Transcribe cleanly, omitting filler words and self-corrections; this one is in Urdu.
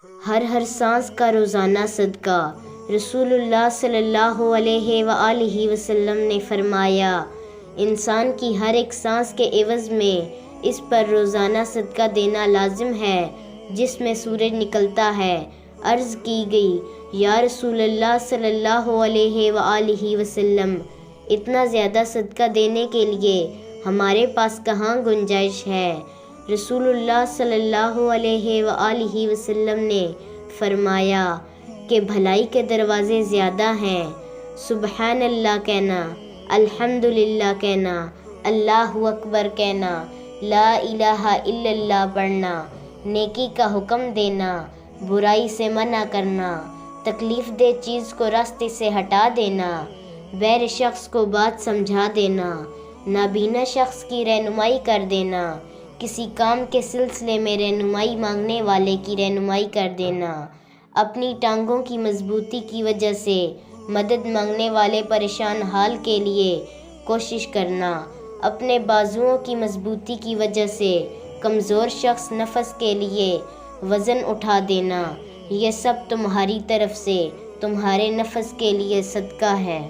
ہر سانس کا روزانہ صدقہ۔ رسول اللہ صلی اللہ علیہ وآلہ وسلم نے فرمایا، انسان کی ہر ایک سانس کے عوض میں اس پر روزانہ صدقہ دینا لازم ہے جس میں سورج نکلتا ہے۔ عرض کی گئی، یا رسول اللہ صلی اللہ علیہ وآلہ وسلم، اتنا زیادہ صدقہ دینے کے لیے ہمارے پاس کہاں گنجائش ہے؟ رسول اللہ صلی اللہ علیہ وآلہ وسلم نے فرمایا کہ بھلائی کے دروازے زیادہ ہیں، سبحان اللہ کہنا، الحمدللہ کہنا، اللہ اکبر کہنا، لا الہ الا اللہ پڑھنا، نیکی کا حکم دینا، برائی سے منع کرنا، تکلیف دہ چیز کو راستے سے ہٹا دینا، بہرے شخص کو بات سمجھا دینا، نابینا شخص کی رہنمائی کر دینا، کسی کام کے سلسلے میں رہنمائی مانگنے والے کی رہنمائی کر دینا، اپنی ٹانگوں کی مضبوطی کی وجہ سے مدد مانگنے والے پریشان حال کے لیے کوشش کرنا، اپنے بازوؤں کی مضبوطی کی وجہ سے کمزور شخص نفس کے لیے وزن اٹھا دینا، یہ سب تمہاری طرف سے تمہارے نفس کے لیے صدقہ ہے۔